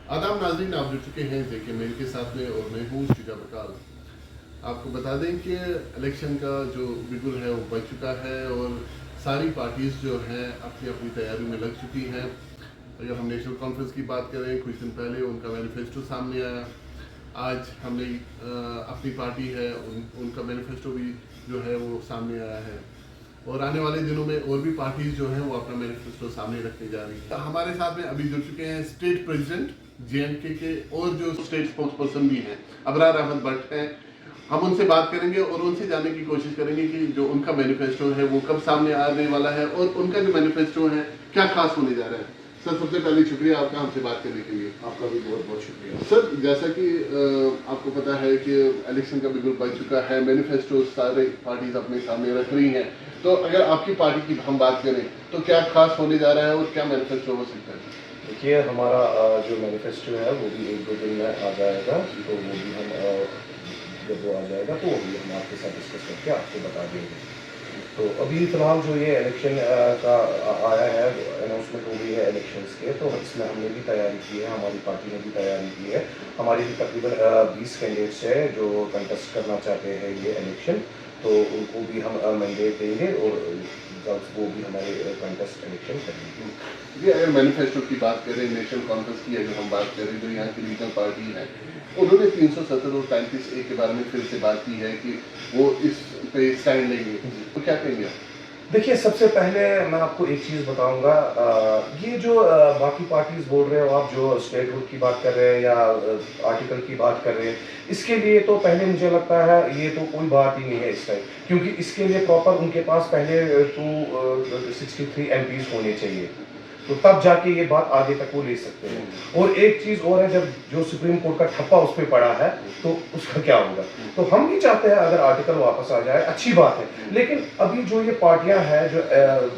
आदाब नाज़रीन, आप जुड़ चुके हैं जेके मेल के साथ में और मैं हूँ शुजा बकाल। आपको बता दें कि इलेक्शन का जो बिगुल है वो बज चुका है और सारी पार्टीज़ जो हैं अपनी अपनी तैयारी में लग चुकी हैं। अगर हम नेशनल कॉन्फ्रेंस की बात करें, कुछ दिन पहले उनका मैनिफेस्टो सामने आया। आज हमने अपनी पार्टी है उनका मैनिफेस्टो भी जो है वो सामने आया है और आने वाले दिनों में और भी पार्टीज जो हैं वो अपना मैनिफेस्टो सामने रखने जा रही है। हमारे साथ में अभी जुड़ चुके हैं स्टेट प्रेसिडेंट जेएंडके के और जो स्टेट स्पोक्स पर्सन भी हैं, अबरार अहमद भट्ट हैं। हम उनसे बात करेंगे और उनसे जानने की कोशिश करेंगे कि जो उनका मैनिफेस्टो है वो कब सामने आने वाला है और उनका जो मैनिफेस्टो है क्या खास होने जा रहा है। सर, सबसे पहले शुक्रिया आपका हमसे बात करने के लिए। आपका भी बहुत बहुत शुक्रिया। सर, जैसा कि आपको पता है कि इलेक्शन का बिगुल बज चुका है, मैनिफेस्टो सारे पार्टीज अपने सामने रख रही हैं, तो अगर आपकी पार्टी की हम बात करें तो क्या खास होने जा रहा है और क्या मैनिफेस्टो हो सकता है? देखिए, हमारा जो मैनिफेस्टो है वो भी 1-2 दिन में आ जाएगा, तो वो भी हम जब वो आ जाएगा तो वो भी हम आपके साथ डिस्कस करके आपको बता देंगे। तो अभी फ़िलहाल जो ये इलेक्शन का आया है, अनाउंसमेंट हो गई है इलेक्शंस के, तो इसमें हमने भी तैयारी की है, हमारी पार्टी ने भी तैयारी की है। हमारी भी तकरीबन 20 कैंडिडेट्स हैं जो कंटेस्ट करना चाहते हैं ये इलेक्शन, तो उनको भी हम मैंडेट देंगे और जब वो भी हमारे कंटेस्ट इलेक्शन करेंगे। जी, अगर मैनिफेस्टो की बात करें, नेशनल कॉन्फ्रेंस की अगर हम बात करें, जो यहाँ की रीजनल पार्टी है, उन्होंने 370 और 35A के बारे में फिर से बात की है कि वो इस पे स्टैंड लेंगे, तो क्या कहेंगे आप? देखिए, सबसे पहले मैं आपको एक चीज़ बताऊंगा, ये जो बाकी पार्टीज बोल रहे हो आप, जो स्टेटहुड की बात कर रहे हैं या आर्टिकल की बात कर रहे हैं, इसके लिए तो पहले मुझे लगता है ये तो कोई बात ही नहीं है इस टाइम, क्योंकि इसके लिए प्रॉपर उनके पास पहले 263 MPs होने चाहिए, तो तब जाके ये बात आगे तक वो ले सकते हैं। और एक चीज़ और है, जब जो सुप्रीम कोर्ट का ठप्पा उस पर पड़ा है तो उसका क्या होगा। तो हम भी चाहते हैं अगर आर्टिकल वापस आ जाए, अच्छी बात है, लेकिन अभी जो ये पार्टियां हैं जो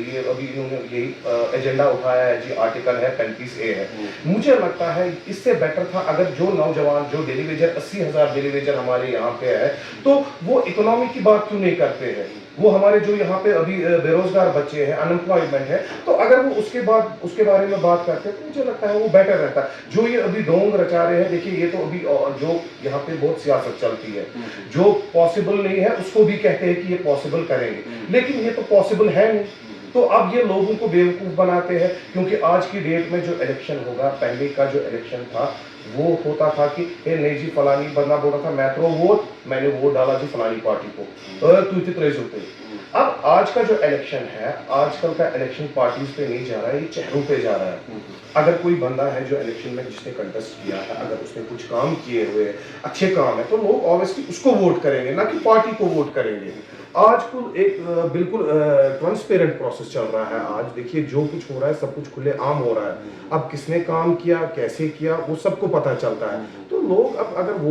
ये अभी इन्होंने यही एजेंडा उठाया है जी, आर्टिकल है 35A है, मुझे लगता है इससे बेटर था अगर जो नौजवान जो डेली वेजर 80,000 डेली वेजर हमारे यहाँ पे है, तो वो इकोनॉमी की बात क्यों नहीं करते हैं। वो हमारे जो यहाँ पे अभी बेरोजगार बच्चे हैं, अनएम्प्लॉयमेंट है, तो अगर वो उसके बारे में बात करते हैं तो मुझे लगता है वो बेटर रहता है। जो ये अभी ढोंग रचा रहे हैं, देखिए ये तो अभी जो यहाँ पे बहुत सियासत चलती है, जो पॉसिबल नहीं है उसको भी कहते हैं कि ये पॉसिबल करेंगे, लेकिन ये तो पॉसिबल है नहीं। तो अब ये लोगों को बेवकूफ़ बनाते हैं, क्योंकि आज की डेट में जो इलेक्शन होगा, पहले का जो इलेक्शन था वो होता था कि ए नहीं जी, फलानी बंदा बोल रहा था मैं तो वोट, मैंने वोट डाला जी फलानी पार्टी को, तू इतने होते। अब आज का जो इलेक्शन है, आजकल का इलेक्शन पार्टीज पे नहीं जा रहा है, ये चेहरों पे जा रहा है। अगर कोई बंदा है जो इलेक्शन में जिसने कंटेस्ट किया है, अगर उसने कुछ काम किए हुए अच्छे काम है, तो लोग ऑब्वियसली उसको वोट करेंगे, ना कि पार्टी को वोट करेंगे। आजकल एक बिल्कुल ट्रांसपेरेंट प्रोसेस चल रहा है। आज देखिए जो कुछ हो रहा है सब कुछ खुले आम हो रहा है। अब किसने काम किया, कैसे किया, वो सबको पता चलता है। तो लोग अब अगर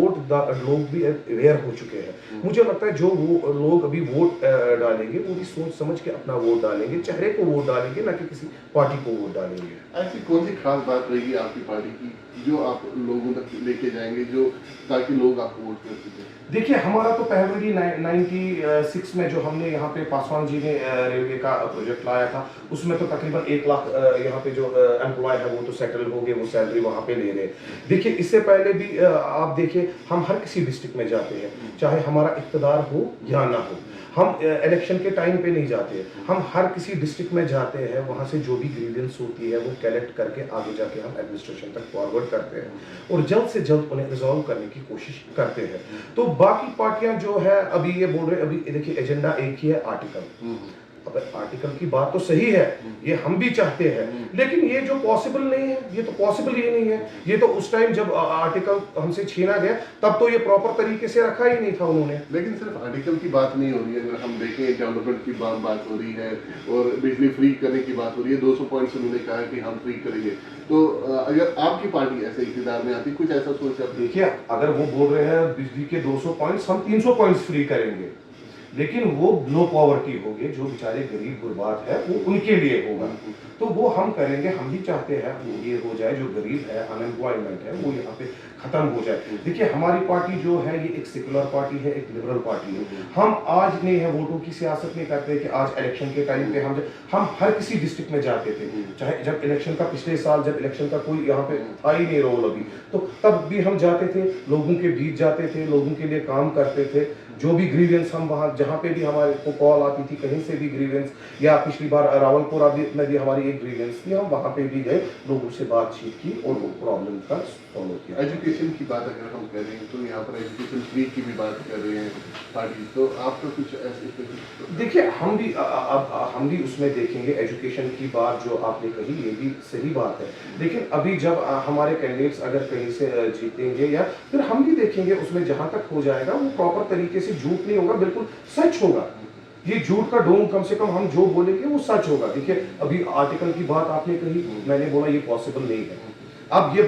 लोग भी अवेयर हो चुके हैं। मुझे लगता है जो वो लोग अभी वोट डालेंगे वो भी सोच समझ के अपना वोट डालेंगे, चेहरे को वोट डालेंगे, ना कि किसी पार्टी को वोट डालेंगे। ऐसी कौन सी खास बात रहेगी आपकी पार्टी की जो आप लोगों तक लेके जाएंगे, जो ताकि लोग आपको वोट कर सकें? देखिए, हमारा तो पहले ही 96 में जो हमने यहाँ पे पासवान जी ने रेलवे का प्रोजेक्ट लाया था, उसमें तो तकरीबन 1 लाख यहाँ पे जो एम्प्लॉय है वो तो सेटल हो गए, वो सैलरी वहाँ पे ले रहे। देखिए, इससे पहले भी आप देखिए, हम हर किसी डिस्ट्रिक्ट में जाते हैं, चाहे हमारा इक़्तिदार हो या ना हो, हम इलेक्शन के टाइम पे नहीं जाते, हम हर किसी डिस्ट्रिक्ट में जाते हैं, वहाँ से जो भी ग्रीवेंस होती है वो कलेक्ट करके आगे जाके हम एडमिनिस्ट्रेशन तक फॉरवर्ड करते हैं और जल्द से जल्द उन्हें रिजॉल्व करने की कोशिश करते हैं। तो बाकी पार्टियां जो है अभी ये बोल रहे, अभी देखिए एजेंडा एक ही है, आर्टिकल। अब आर्टिकल की बात तो सही है, ये हम भी चाहते हैं, लेकिन ये जो पॉसिबल नहीं है, ये तो पॉसिबल ही नहीं है। ये तो उस टाइम जब आर्टिकल हमसे छीना गया तब तो ये प्रॉपर तरीके से रखा ही नहीं था उन्होंने। लेकिन सिर्फ आर्टिकल की बात नहीं हो रही है, अगर हम देखें डेवलपमेंट की बात हो रही है और बिजली फ्री करने की बात हो रही है। 200 पॉइंट्स उन्होंने कहा कि हम फ्री करेंगे। तो अगर आपकी पार्टी ऐसे इक़्तिदार में आती, कुछ ऐसा सोच आप? देखिए, अगर वो बोल रहे हैं बिजली के 200 पॉइंट्स, हम 300 पॉइंट्स फ्री करेंगे। लेकिन वो नो पॉवर्टी होगी, जो बेचारे गरीब गुरबात है वो उनके लिए होगा। तो वो हम करेंगे, हम भी चाहते हैं ये हो जाए, जो गरीब है, अनएम्प्लॉयमेंट है, वो यहाँ पे खत्म हो जाए। देखिए हमारी पार्टी जो है ये एक सेकुलर पार्टी है, एक लिबरल पार्टी है। हम आज नहीं है वोटों की सियासत नहीं करते कि आज इलेक्शन के टाइम पे हम हर किसी डिस्ट्रिक्ट में जाते थे, चाहे जब इलेक्शन का पिछले साल जब इलेक्शन का कोई यहाँ पे था ही नहीं रोल अभी, तो तब भी हम जाते थे, लोगों के बीच जाते थे, लोगों के लिए काम करते थे। जो भी ग्रीवेंस हम वहाँ जहाँ पे भी हमारे को कॉल आती थी, कहीं से भी ग्रीवेंस, या पिछली बार रावलपुरा में भी हमारी एक ग्रीवेंस थी, हम वहाँ पे भी गए, लोगों से बातचीत की और वो प्रॉब्लम का सॉल्व किया। एजुकेशन की बात अगर हम करें तो यहाँ पर एजुकेशन फ्री की भी बात कर रहे हैं पार्टी, तो आपका कुछ ऐसे? देखिए हम भी उसमें देखेंगे, एजुकेशन की बात जो आपने कही ये भी सही बात है, लेकिन अभी जब हमारे कैंडिडेट्स अगर कहीं से जीतेंगे या फिर हम भी देखेंगे उसमें जहां तक हो जाएगा वो प्रॉपर तरीके से झूठ नहीं होगा, बिल्कुल सच होगा। ये झूठ का डोंग कम से कम हम जो बोलेंगे वो सच होगा। देखिए अभी आर्टिकल की बात आपने कही, मैंने बोला ये पॉसिबल नहीं है। अब ये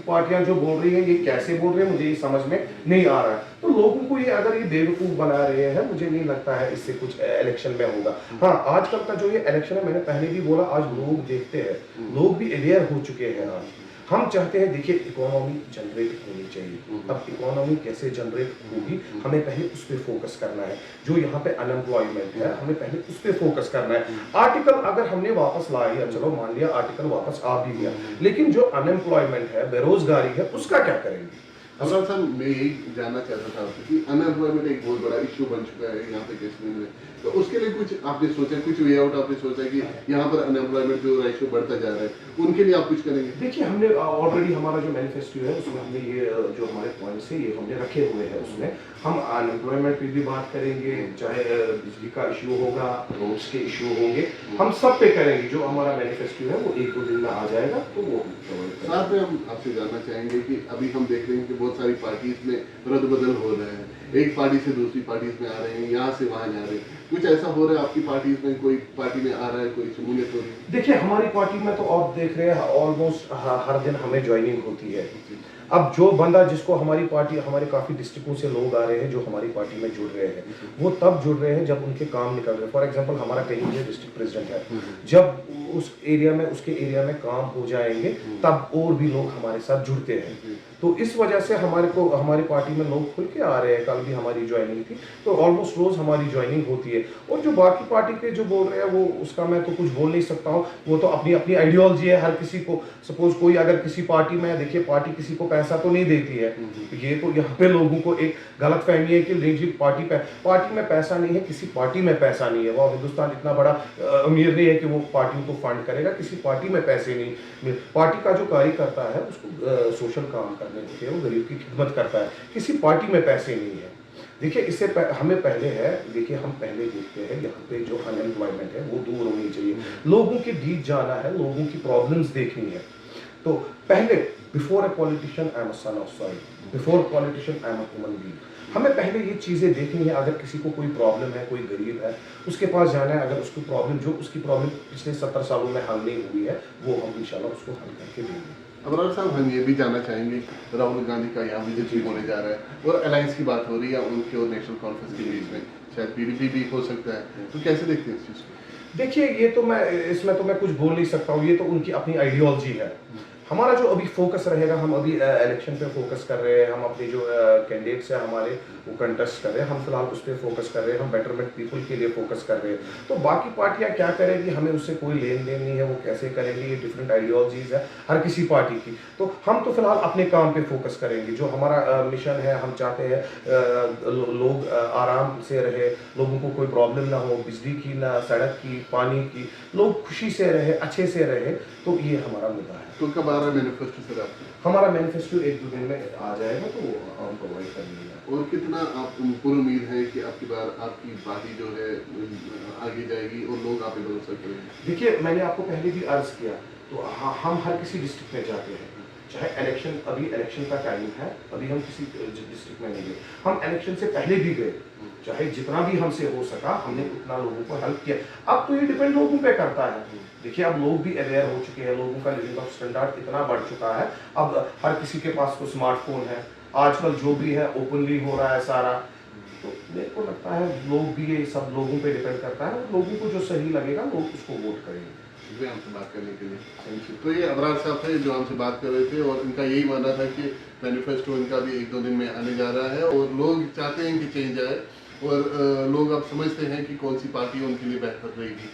पार्टियां जो बोल रही हैं ये कैसे बोल रहे हैं मुझे ये समझ में नहीं आ रहा है। तो लोगों को ये अगर ये बेवकूफ बना रहे हैं, मुझे नहीं लगता है इससे कुछ इलेक्शन में होगा। हाँ, आजकल का जो ये इलेक्शन है, मैंने पहले भी बोला, आज लोग देखते हैं, लोग भी अवेयर हो चुके हैं। आज हम चाहते हैं, देखिए इकोनॉमी जनरेट होनी चाहिए। अब इकोनॉमी कैसे जनरेट होगी, हमें पहले उस पर फोकस करना है। जो यहाँ पे अनएम्प्लॉयमेंट है, हमें पहले उस पर फोकस करना है। आर्टिकल अगर हमने वापस ला लिया, चलो मान लिया आर्टिकल वापस आ भी गया, लेकिन जो अनएम्प्लॉयमेंट है, बेरोजगारी है, उसका क्या करेंगे? अनुराग साहब, मैं यही जानना चाहता था आपसे कि अनएम्प्लॉयमेंट एक बहुत बड़ा इश्यू बन चुका है यहाँ पे कश्मीर में, तो उसके लिए कुछ आपने सोचा, कुछ वे आउट आपने सोचा कि यहाँ पर अनएम्प्लॉयमेंट जो रेशियो बढ़ता जा रहा है, उनके लिए आप कुछ करेंगे? देखिए हमने ऑलरेडी हमारा जो मैनिफेस्टो है उसमें हमने ये जो हमारे पॉइंट्स है ये हमने रखे हुए हैं। उसमें हम अनएम्प्लॉयमेंट पे भी बात करेंगे, चाहे बिजली का इश्यू होगा, रोड्स के इश्यू होंगे, हम सब पे करेंगे। जो हमारा मैनिफेस्टो है वो 1-2 दिन में आ जाएगा, तो वो साथ में हम आपसे जानना चाहेंगे कि अभी हम देख रहे हैं कि बहुत सारी पार्टीज में रद्द-बदल हो रहे हैं, एक पार्टी से दूसरी पार्टीज में आ रहे हैं, यहाँ से वहाँ जा रहे हैं, कुछ ऐसा हो रहा है आपकी पार्टीज में? कोई पार्टी में आ रहा है, कोई शमूलियत हो रही है? देखिए हमारी पार्टी में तो आप देख रहे हैं ऑलमोस्ट हर दिन हमें ज्वाइनिंग होती है। अब जो बंदा जिसको हमारी पार्टी, हमारे काफ़ी डिस्ट्रिक्टों से लोग आ रहे हैं जो हमारी पार्टी में जुड़ रहे हैं, वो तब जुड़ रहे हैं जब उनके काम निकल रहे हैं। फॉर एग्जांपल हमारा कहीं जो डिस्ट्रिक्ट प्रेसिडेंट है, जब उस एरिया में, उसके एरिया में काम हो जाएंगे, तब और भी लोग हमारे साथ जुड़ते हैं। तो इस वजह से हमारी पार्टी में लोग खुल के आ रहे हैं। कल भी हमारी ज्वाइनिंग थी, तो ऑलमोस्ट रोज हमारी ज्वाइनिंग होती है। और जो बाकी पार्टी के जो बोल रहे हैं वो उसका मैं तो कुछ बोल नहीं सकता हूँ, वो तो अपनी अपनी आइडियोलॉजी है हर किसी को। सपोज कोई अगर किसी पार्टी में, देखिए पार्टी किसी को पैसा तो नहीं देती है, ये तो यहाँ पे लोगों को एक गलत फहमी है कि नहीं जी पार्टी में पैसा नहीं है, किसी पार्टी में पैसा नहीं है। वो हिंदुस्तान इतना बड़ा अमीर नहीं है कि वो पार्टियों को फंड करेगा, किसी पार्टी में पैसे नहीं। पार्टी का जो कार्यकर्ता है उसको सोशल काम करने होते हैं, वो गरीब की खिदमत करता है, किसी पार्टी में पैसे नहीं है। देखिए इससे हमें पहले है, देखिए हम पहले देखते हैं यहाँ पे जो अनएम्प्लॉयमेंट है वो दूर होनी चाहिए, लोगों के बीच जाना है, लोगों की प्रॉब्लम्स देखनी है। तो पहले before a politician I am a son of soil, before politician I am a human being. हमें पहले ये चीज़ें देखनी है। अगर किसी को कोई प्रॉब्लम है, कोई गरीब है, उसके पास जाना है। अगर उसकी प्रॉब्लम पिछले 70 सालों में हल नहीं हुई है, वो हम इंशाल्लाह उसको हल करके देंगे। अनुराग साहब, हम ये भी जानना चाहेंगे, राहुल गांधी का यहाँ विजिट भी होने जा रहा है और अलायंस की बात हो रही है उनके और नेशनल कॉन्फ्रेंस के बीच में, शायद पीडीपी भी हो सकता है, तो कैसे देखते हैं इस चीज़ को? देखिए ये तो इसमें तो मैं कुछ बोल नहीं सकता हूँ, ये तो उनकी अपनी आइडियोलॉजी है। हमारा जो अभी फोकस रहेगा, हम अभी इलेक्शन पे फोकस कर रहे हैं, हम अपने जो कैंडिडेट्स हैं हमारे वो कंटेस्ट कर रहे हैं, हम फिलहाल उस पर फोकस कर रहे हैं, हम बेटरमेंट पीपल के लिए फोकस कर रहे हैं। तो बाकी पार्टियां क्या करेंगी, हमें उससे कोई लेन देन नहीं है, वो कैसे करेंगे, ये डिफरेंट आइडियोलॉजीज है हर किसी पार्टी की। तो हम तो फिलहाल अपने काम पे फोकस करेंगे। जो हमारा मिशन है, हम चाहते हैं लोग आराम से रहे, लोगों को कोई प्रॉब्लम ना हो, बिजली की ना, सड़क की, पानी की, लोग खुशी से रहे, अच्छे से रहे, तो ये हमारा मुद्दा है। तो कब आ रहा है मैनिफेस्टो सर आपका? हमारा मैनिफेस्टो 1-2 दिन में आ जाएगा, तो हम प्रोवाइड कर देंगे। और कितना आप पूरी उम्मीद है कि आपकी बार आपकी पार्टी जो है आगे जाएगी और लोग आप पे भरोसा करेंगे? देखिए मैंने आपको पहले भी अर्ज किया, तो हम हर किसी डिस्ट्रिक्ट में जाते हैं, चाहे अभी इलेक्शन का टाइम है, अभी हम किसी डिस्ट्रिक्ट में नहीं गए, हम इलेक्शन से पहले भी गए, चाहे जितना भी हमसे हो सका हमने उतना लोगों को हेल्प किया। अब तो ये डिपेंड लोगों पे करता है। देखिए अब लोग भी अवेयर हो चुके हैं, लोगों का लिविंग ऑफ स्टैंडर्ड इतना बढ़ चुका है, अब हर किसी के पास तो स्मार्टफोन है, आजकल जो भी है ओपनली हो रहा है सारा। तो मेरे को लगता है लोग भी, ये सब लोगों पे डिपेंड करता है, लोगों को जो सही लगेगा लोग उसको वोट करेंगे। शुक्रिया हमसे बात करने के लिए, थैंक यू। तो ये अबरार साहब थे जो हमसे बात कर रहे थे और इनका यही मानना था कि मैनिफेस्टो इनका भी 1-2 दिन में आने जा रहा है और लोग चाहते हैं कि चेंज आए और लोग अब समझते हैं कि कौन सी पार्टी उनके लिए बेहतर रहेगी।